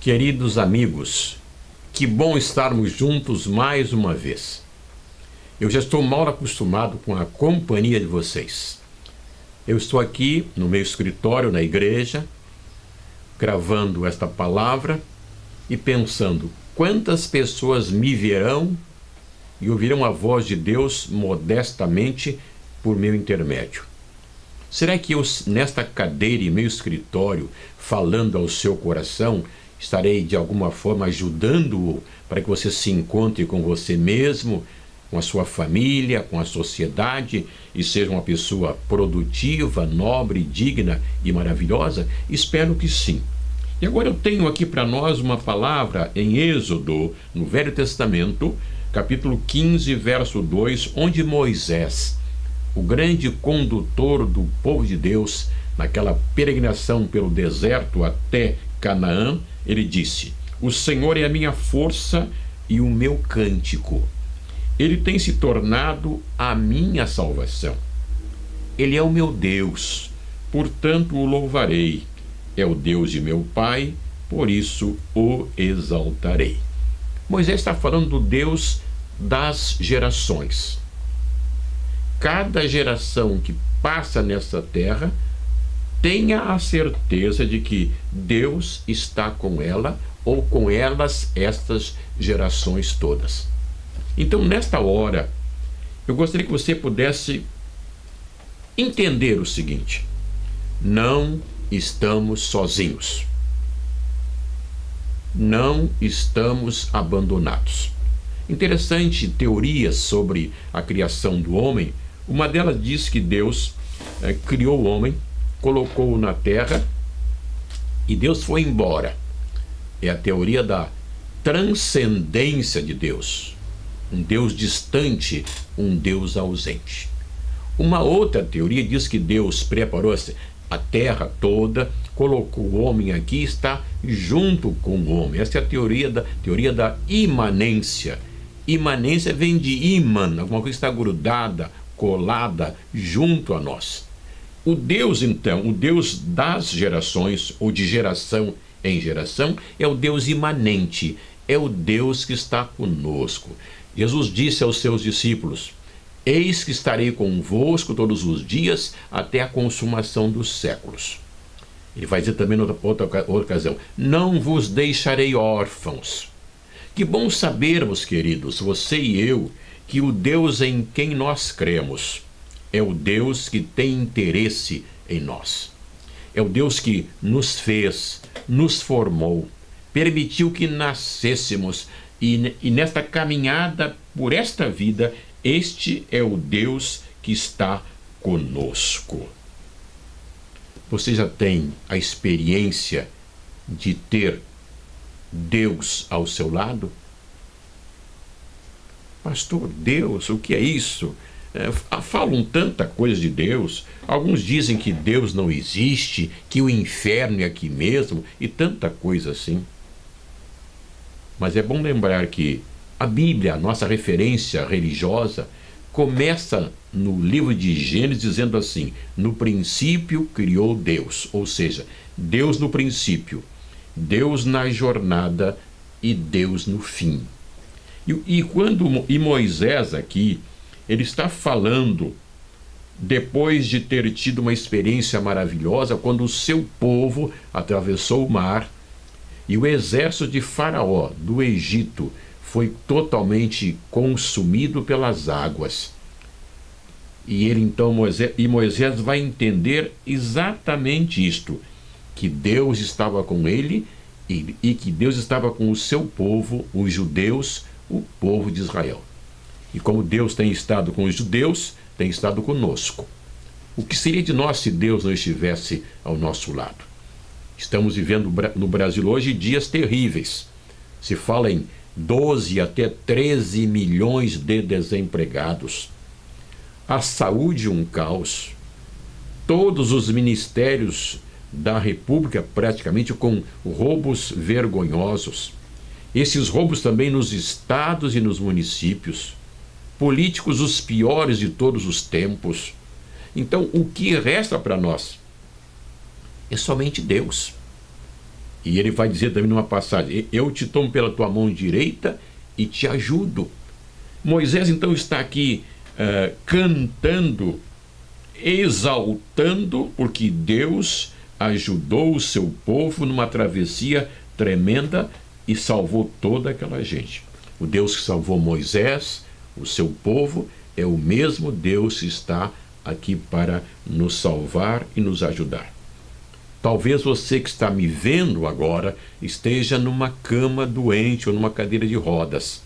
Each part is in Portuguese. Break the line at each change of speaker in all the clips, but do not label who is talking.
Queridos amigos, que bom estarmos juntos mais uma vez. Eu já estou mal acostumado com a companhia de vocês. Eu estou aqui no meu escritório, na igreja, gravando esta palavra e pensando quantas pessoas me verão e ouvirão a voz de Deus modestamente por meu intermédio. Será que eu, nesta cadeira e meu escritório, falando ao seu coração, estarei de alguma forma ajudando-o para que você se encontre com você mesmo, com a sua família, com a sociedade e seja uma pessoa produtiva, nobre, digna e maravilhosa? Espero que sim. E agora eu tenho aqui para nós uma palavra em Êxodo, no Velho Testamento, capítulo 15, verso 2, onde Moisés, o grande condutor do povo de Deus, naquela peregrinação pelo deserto até Canaã, ele disse: "O Senhor é a minha força e o meu cântico. Ele tem se tornado a minha salvação. Ele é o meu Deus, portanto o louvarei. É o Deus de meu pai, por isso o exaltarei." Moisés está falando do Deus das gerações. Cada geração que passa nessa terra, tenha a certeza de que Deus está com ela ou com elas, estas gerações todas. Então, nesta hora, eu gostaria que você pudesse entender o seguinte: não estamos sozinhos. Não estamos abandonados. Interessante teorias sobre a criação do homem. Uma delas diz que Deus criou o homem, colocou-o na terra e Deus foi embora. É a teoria da transcendência de Deus. Um Deus distante, um Deus ausente. Uma outra teoria diz que Deus preparou a terra toda, colocou o homem aqui e está junto com o homem. Essa é a teoria da imanência. Imanência vem de imã, alguma coisa que está grudada, colada junto a nós. O Deus, então, o Deus das gerações, ou de geração em geração, é o Deus imanente, é o Deus que está conosco. Jesus disse aos seus discípulos: "Eis que estarei convosco todos os dias até a consumação dos séculos." Ele vai dizer também, outra ocasião: "Não vos deixarei órfãos." Que bom sabermos, queridos, você e eu, que o Deus em quem nós cremos é o Deus que tem interesse em nós. É o Deus que nos fez, nos formou, permitiu que nascêssemos e nesta caminhada por esta vida, este é o Deus que está conosco. Você já tem a experiência de ter Deus ao seu lado? Pastor, Deus, o que é isso? Falam tanta coisa de Deus. Alguns dizem que Deus não existe, que o inferno é aqui mesmo e tanta coisa assim. Mas é bom lembrar que a Bíblia, a nossa referência religiosa, começa no livro de Gênesis dizendo assim: "No princípio criou Deus", ou seja, Deus no princípio, Deus na jornada e Deus no fim. E Moisés aqui, ele está falando depois de ter tido uma experiência maravilhosa, quando o seu povo atravessou o mar e o exército de Faraó, do Egito, foi totalmente consumido pelas águas. E Moisés vai entender exatamente isto, que Deus estava com ele e que Deus estava com o seu povo, os judeus, o povo de Israel. E como Deus tem estado com os judeus, tem estado conosco. O que seria de nós se Deus não estivesse ao nosso lado? Estamos vivendo no Brasil hoje dias terríveis. Se fala em 12 até 13 milhões de desempregados. A saúde um caos. Todos os ministérios da República praticamente com roubos vergonhosos. Esses roubos também nos estados e nos municípios. Políticos os piores de todos os tempos. Então, o que resta para nós é somente Deus. E ele vai dizer também numa passagem: eu te tomo pela tua mão direita e te ajudo. Moisés então está aqui cantando, exaltando, porque Deus ajudou o seu povo numa travessia tremenda e salvou toda aquela gente. O Deus que salvou Moisés, o seu povo, é o mesmo Deus que está aqui para nos salvar e nos ajudar. Talvez você que está me vendo agora esteja numa cama doente ou numa cadeira de rodas.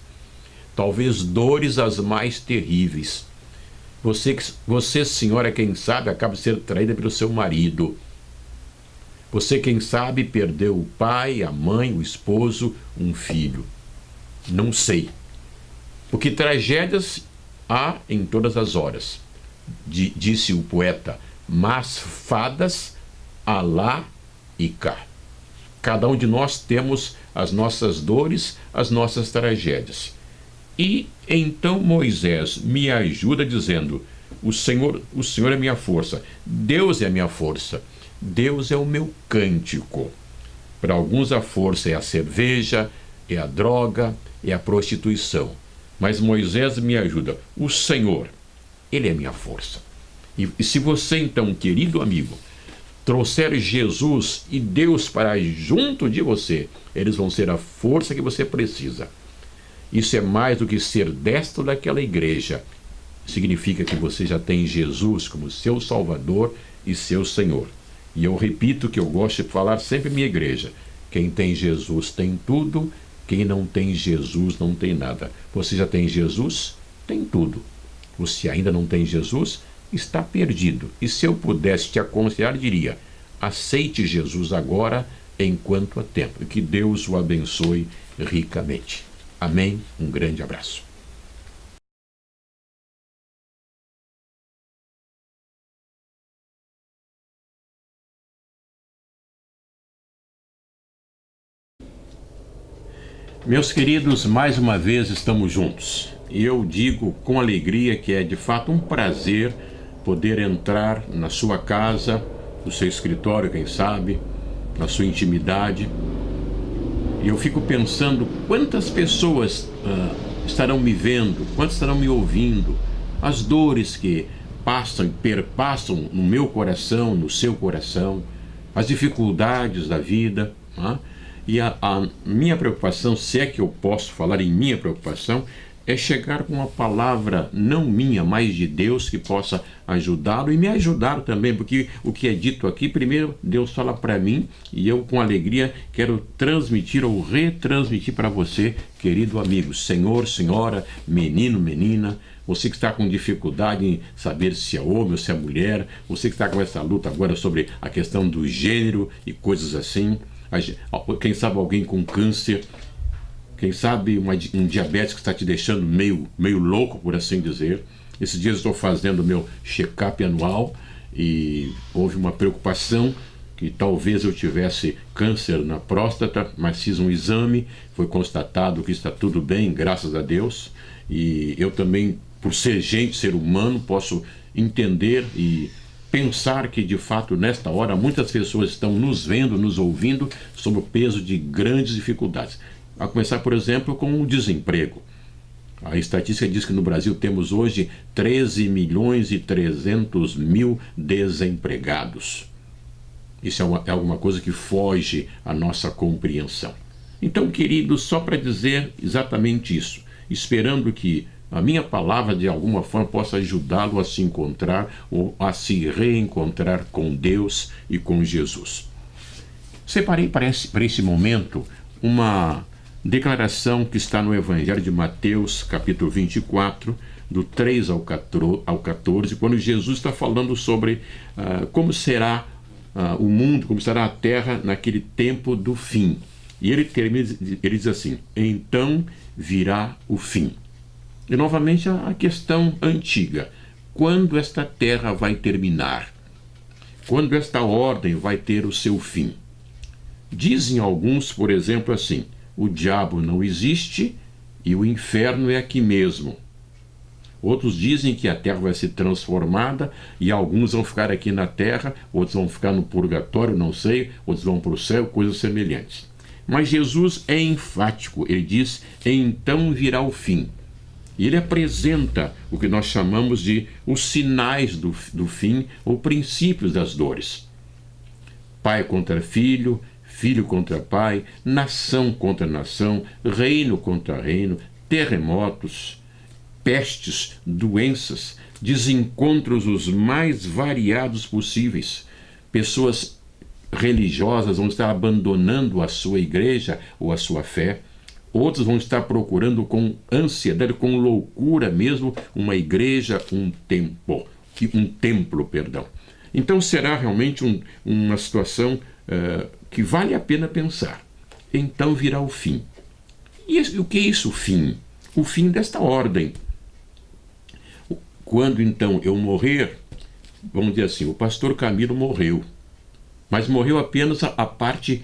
Talvez dores as mais terríveis. Você, senhora, quem sabe, acaba de ser traída pelo seu marido. Você, quem sabe, perdeu o pai, a mãe, o esposo, um filho. Não sei. Porque tragédias há em todas as horas. Disse o poeta, mas fadas há lá e cá. Cada um de nós temos as nossas dores, as nossas tragédias. E então Moisés me ajuda dizendo: o Senhor é minha força, Deus é a minha força, Deus é o meu cântico. Para alguns a força é a cerveja, é a droga, é a prostituição. Mas Moisés me ajuda, o Senhor, Ele é minha força. E se você então, querido amigo, trouxer Jesus e Deus para junto de você, eles vão ser a força que você precisa. Isso é mais do que ser destro daquela igreja. Significa que você já tem Jesus como seu Salvador e seu Senhor. E eu repito que eu gosto de falar sempre em minha igreja: quem tem Jesus tem tudo, quem não tem Jesus não tem nada. Você já tem Jesus? Tem tudo. Você ainda não tem Jesus? Está perdido. E se eu pudesse te aconselhar, diria: aceite Jesus agora, enquanto há tempo. E que Deus o abençoe ricamente. Amém? Um grande abraço. Meus queridos, mais uma vez estamos juntos. E eu digo com alegria que é de fato um prazer poder entrar na sua casa, no seu escritório, quem sabe, na sua intimidade. E eu fico pensando quantas pessoas estarão me vendo, quantas estarão me ouvindo, as dores que passam e perpassam no meu coração, no seu coração, as dificuldades da vida. E a minha preocupação, se é que eu posso falar em minha preocupação, é chegar com uma palavra não minha, mas de Deus, que possa ajudá-lo e me ajudar também, porque o que é dito aqui, primeiro Deus fala para mim e eu com alegria quero transmitir ou retransmitir para você, querido amigo, senhor, senhora, menino, menina, você que está com dificuldade em saber se é homem ou se é mulher, você que está com essa luta agora sobre a questão do gênero e coisas assim, quem sabe alguém com câncer, quem sabe um diabetes que está te deixando meio louco, por assim dizer. Esses dias estou fazendo meu check-up anual e houve uma preocupação que talvez eu tivesse câncer na próstata, mas fiz um exame, foi constatado que está tudo bem, graças a Deus. E eu também, por ser ser humano, posso entender e pensar que, de fato, nesta hora, muitas pessoas estão nos vendo, nos ouvindo, sob o peso de grandes dificuldades. A começar, por exemplo, com o desemprego. A estatística diz que no Brasil temos hoje 13.300.000 desempregados. Isso é alguma coisa que foge à nossa compreensão. Então, querido, só para dizer exatamente isso, esperando que a minha palavra de alguma forma possa ajudá-lo a se encontrar ou a se reencontrar com Deus e com Jesus. Separei para esse momento uma declaração que está no Evangelho de Mateus, capítulo 24, do 3 ao 14, quando Jesus está falando sobre como será o mundo, como será a terra naquele tempo do fim. E ele diz assim: então virá o fim. E novamente a questão antiga: quando esta terra vai terminar? Quando esta ordem vai ter o seu fim? Dizem alguns, por exemplo, assim: o diabo não existe e o inferno é aqui mesmo. Outros dizem que a terra vai ser transformada e alguns vão ficar aqui na terra, outros vão ficar no purgatório, não sei, outros vão para o céu, coisas semelhantes. Mas Jesus é enfático, ele diz: então virá o fim. E ele apresenta o que nós chamamos de os sinais do fim, ou princípios das dores. Pai contra filho, filho contra pai, nação contra nação, reino contra reino, terremotos, pestes, doenças, desencontros os mais variados possíveis. Pessoas religiosas vão estar abandonando a sua igreja ou a sua fé. Outros vão estar procurando com ansiedade, com loucura mesmo, uma igreja, um templo, perdão. Então será realmente uma situação que vale a pena pensar. Então virá o fim. E o que é isso, o fim? O fim desta ordem. Quando então eu morrer, vamos dizer assim, o pastor Camilo morreu, mas morreu apenas a parte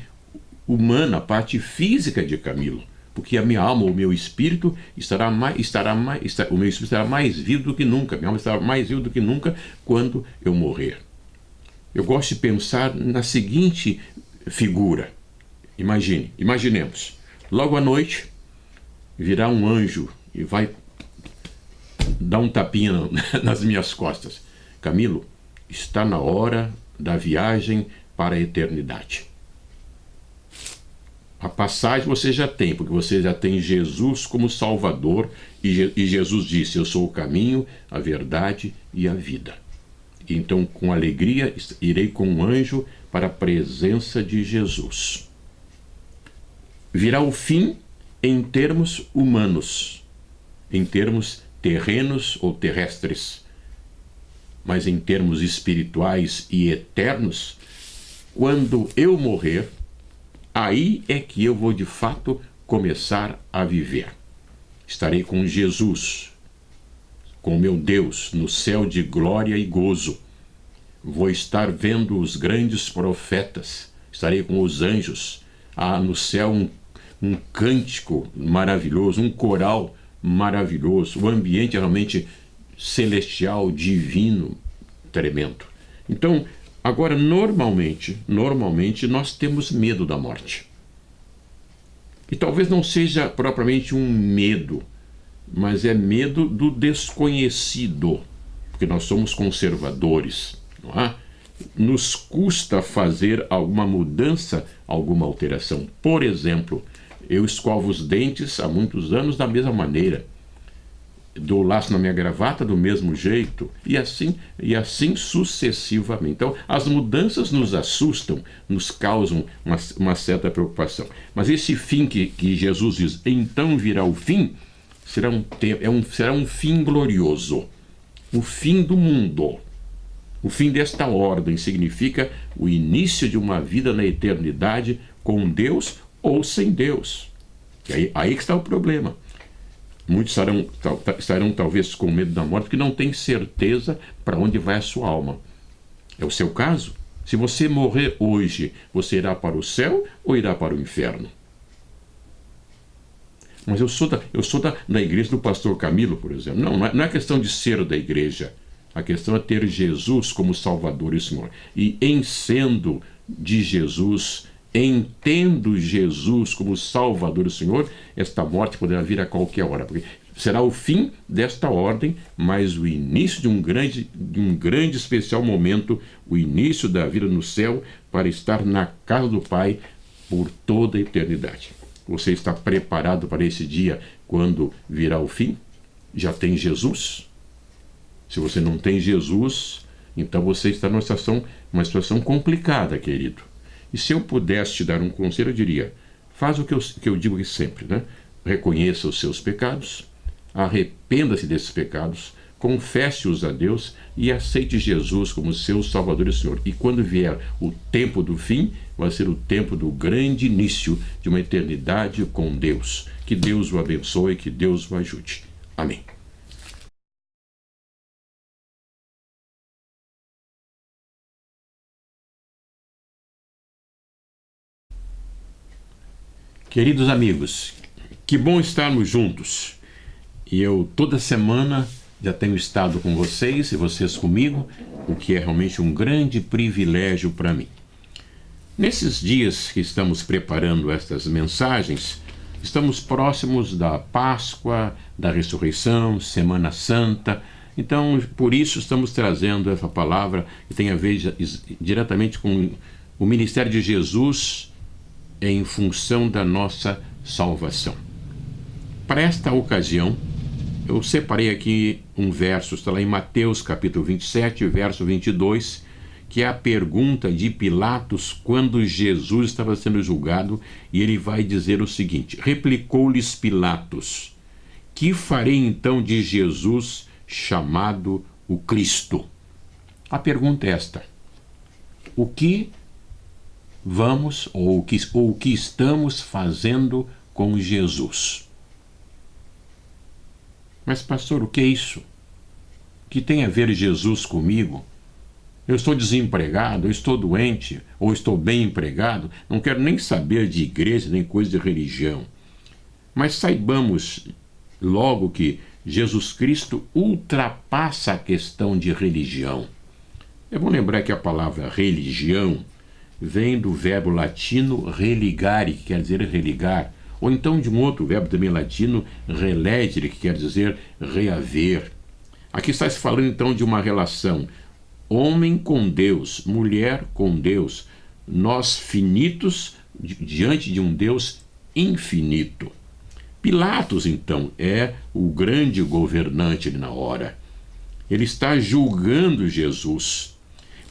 humana, a parte física de Camilo, porque a minha alma, o meu espírito o meu espírito estará mais vivo do que nunca, minha alma estará mais viva do que nunca quando eu morrer. Eu gosto de pensar na seguinte figura. Imaginemos, logo à noite virá um anjo e vai dar um tapinha nas minhas costas. Camilo, está na hora da viagem para a eternidade. A passagem você já tem, porque você já tem Jesus como Salvador, e Jesus disse: eu sou o caminho, a verdade e a vida. Então, com alegria, irei com um anjo para a presença de Jesus. Virá o fim em termos humanos, em termos terrenos ou terrestres, mas em termos espirituais e eternos, quando eu morrer, aí é que eu vou de fato começar a viver. Estarei com Jesus, com meu Deus, no céu de glória e gozo. Vou estar vendo os grandes profetas, estarei com os anjos. Há no céu um cântico maravilhoso, um coral maravilhoso, o ambiente é realmente celestial, divino, tremendo. Então, agora, normalmente nós temos medo da morte. E talvez não seja propriamente um medo, mas é medo do desconhecido, porque nós somos conservadores, não é? Nos custa fazer alguma mudança, alguma alteração. Por exemplo, eu escovo os dentes há muitos anos da mesma maneira. Dou laço na minha gravata do mesmo jeito, e assim sucessivamente. Então, as mudanças nos assustam, nos causam uma certa preocupação. Mas esse fim que Jesus diz, então virá o fim, será um fim glorioso. O fim do mundo. O fim desta ordem significa o início de uma vida na eternidade com Deus ou sem Deus. E aí que está o problema. Muitos estarão talvez com medo da morte porque não têm certeza para onde vai a sua alma. É o seu caso? Se você morrer hoje, você irá para o céu ou irá para o inferno? Mas eu sou da igreja do pastor Camilo, por exemplo. Não é questão de ser da igreja. A questão é ter Jesus como Salvador e Senhor. E em sendo de Jesus, entendo Jesus como Salvador e Senhor, esta morte poderá vir a qualquer hora. Porque será o fim desta ordem, mas o início de um grande especial momento, o início da vida no céu, para estar na casa do Pai por toda a eternidade. Você está preparado para esse dia quando virá o fim? Já tem Jesus? Se você não tem Jesus, então você está numa situação complicada, querido. E se eu pudesse te dar um conselho, eu diria: faz o que eu digo aqui sempre, né? Reconheça os seus pecados, arrependa-se desses pecados, confesse-os a Deus e aceite Jesus como seu Salvador e Senhor. E quando vier o tempo do fim, vai ser o tempo do grande início de uma eternidade com Deus. Que Deus o abençoe, que Deus o ajude. Amém. Queridos amigos, que bom estarmos juntos. E eu toda semana Já tenho estado com vocês e vocês comigo, o que é realmente um grande privilégio para mim. Nesses dias que estamos preparando estas mensagens, estamos próximos da Páscoa, da Ressurreição, Semana Santa. Então, por isso estamos trazendo essa palavra que tem a ver diretamente com o ministério de Jesus em função da nossa salvação. Para esta ocasião, eu separei aqui um verso, está lá em Mateus capítulo 27, verso 22, que é a pergunta de Pilatos quando Jesus estava sendo julgado, e ele vai dizer o seguinte: replicou-lhes Pilatos: que farei então de Jesus chamado o Cristo? A pergunta é esta: o que vamos ou o que estamos fazendo com Jesus? Mas pastor, o que é isso? O que tem a ver Jesus comigo? Eu estou desempregado, eu estou doente, ou estou bem empregado, não quero nem saber de igreja, nem coisa de religião. Mas saibamos logo que Jesus Cristo ultrapassa a questão de religião. É bom lembrar que a palavra religião vem do verbo latino religare, que quer dizer religar, ou então de um outro verbo também latino, relegere, que quer dizer reaver. Aqui está se falando então de uma relação homem com Deus, mulher com Deus, nós finitos diante de um Deus infinito. Pilatos, então, é o grande governante na hora. Ele está julgando Jesus,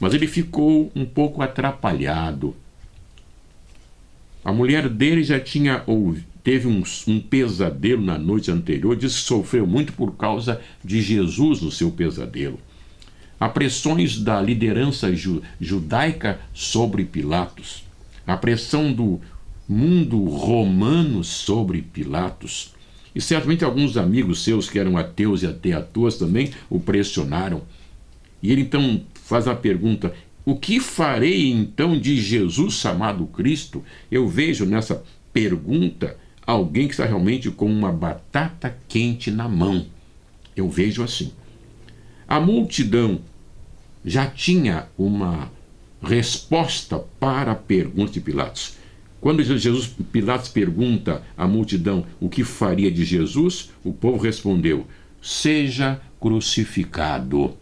mas ele ficou um pouco atrapalhado. A mulher dele já teve um pesadelo na noite anterior, disse que sofreu muito por causa de Jesus no seu pesadelo. Há pressões da liderança judaica sobre Pilatos, a pressão do mundo romano sobre Pilatos, e certamente alguns amigos seus que eram ateus e até atores também o pressionaram. E ele então faz a pergunta: o que farei então de Jesus chamado Cristo? Eu vejo nessa pergunta alguém que está realmente com uma batata quente na mão. Eu vejo assim. A multidão já tinha uma resposta para a pergunta de Pilatos. Quando Pilatos pergunta à multidão o que faria de Jesus, o povo respondeu: seja crucificado.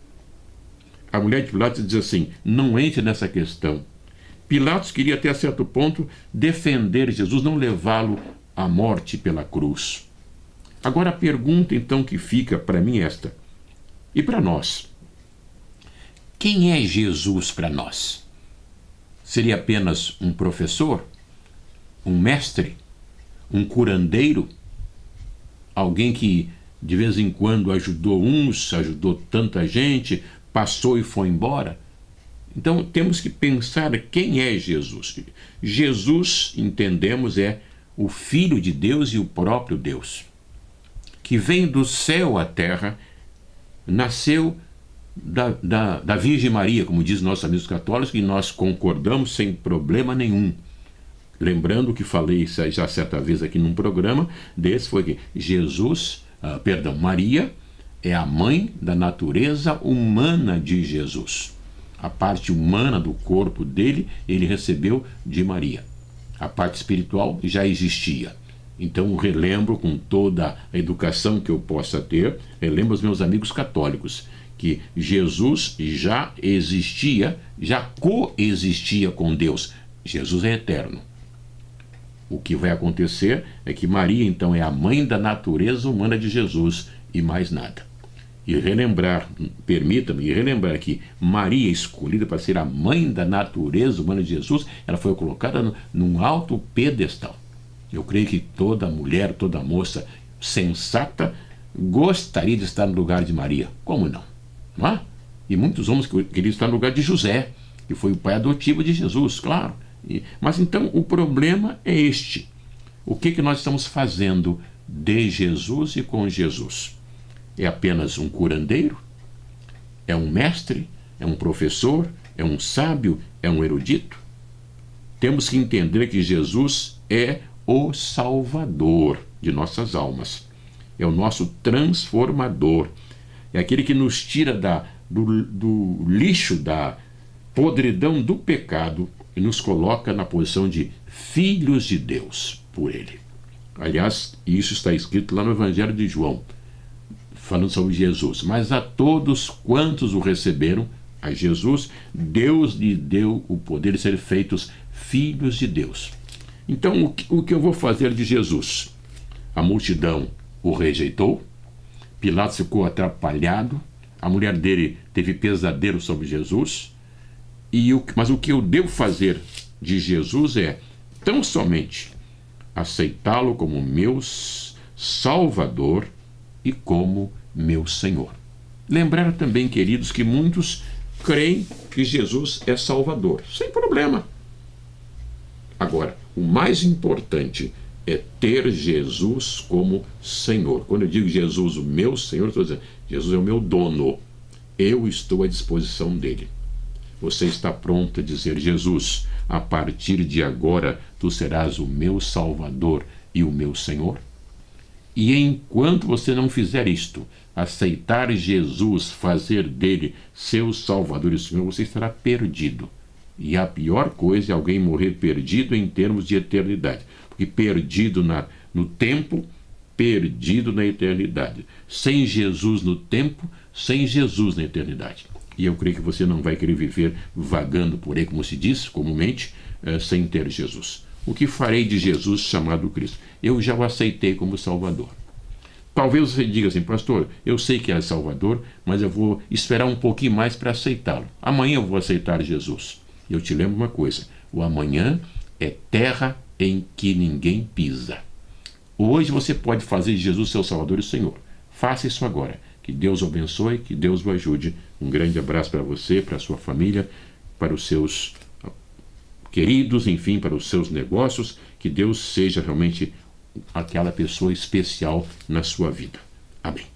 A mulher de Pilatos diz assim: não entre nessa questão. Pilatos queria até certo ponto defender Jesus, não levá-lo à morte pela cruz. Agora a pergunta então que fica para mim é esta: e para nós? Quem é Jesus para nós? Seria apenas um professor? Um mestre? Um curandeiro? Alguém que de vez em quando ajudou uns, ajudou tanta gente, passou e foi embora? Então temos que pensar quem é Jesus. Jesus, entendemos, é o Filho de Deus e o próprio Deus, que vem do céu à terra, nasceu da Virgem Maria, como diz nossos amigos católicos, e nós concordamos sem problema nenhum. Lembrando que falei já certa vez aqui num programa desse, foi que Maria é a mãe da natureza humana de Jesus. A parte humana do corpo dele, ele recebeu de Maria. A parte espiritual já existia. Então relembro, com toda a educação que eu possa ter, relembro os meus amigos católicos, que Jesus já existia, já coexistia com Deus. Jesus é eterno. O que vai acontecer é que Maria, então, é a mãe da natureza humana de Jesus e mais nada. E relembrar, permita-me relembrar que Maria, escolhida para ser a mãe da natureza humana de Jesus, ela foi colocada num alto pedestal. Eu creio que toda mulher, toda moça sensata gostaria de estar no lugar de Maria. Como não? Não é? E muitos homens queriam estar no lugar de José, que foi o pai adotivo de Jesus, claro. Mas então o problema é este: o que nós estamos fazendo de Jesus e com Jesus? É apenas um curandeiro? É um mestre? É um professor? É um sábio? É um erudito? Temos que entender que Jesus é o Salvador de nossas almas, é o nosso transformador. é aquele que nos tira do lixo, da podridão do pecado e nos coloca na posição de filhos de Deus por Ele. Aliás, isso está escrito lá no Evangelho de João, falando sobre Jesus. Mas a todos quantos o receberam, a Jesus, Deus lhe deu o poder de serem feitos filhos de Deus. Então, o que eu vou fazer de Jesus? A multidão o rejeitou, Pilatos ficou atrapalhado, a mulher dele teve pesadelo sobre Jesus, mas o que eu devo fazer de Jesus é tão somente aceitá-lo como meu Salvador e como meu Senhor. Lembrar também, queridos, que muitos creem que Jesus é Salvador, sem problema. Agora, o mais importante é ter Jesus como Senhor. Quando eu digo Jesus, o meu Senhor, estou dizendo, Jesus é o meu dono. Eu estou à disposição dele. Você está pronto a dizer, Jesus, a partir de agora, tu serás o meu Salvador e o meu Senhor? E enquanto você não fizer isto, aceitar Jesus, fazer dele seu Salvador e Senhor, você estará perdido. E a pior coisa é alguém morrer perdido em termos de eternidade. Porque perdido no tempo, perdido na eternidade. Sem Jesus no tempo, sem Jesus na eternidade. E eu creio que você não vai querer viver vagando por aí, como se diz comumente, sem ter Jesus. O que farei de Jesus chamado Cristo? Eu já o aceitei como Salvador. Talvez você diga assim, pastor, eu sei que é Salvador, mas eu vou esperar um pouquinho mais para aceitá-lo. Amanhã eu vou aceitar Jesus. Eu te lembro uma coisa, o amanhã é terra em que ninguém pisa. Hoje você pode fazer de Jesus seu Salvador e Senhor. Faça isso agora. Que Deus o abençoe, que Deus o ajude. Um grande abraço para você, para a sua família, para os seus queridos, enfim, para os seus negócios. Que Deus seja realmente aquela pessoa especial na sua vida. Amém.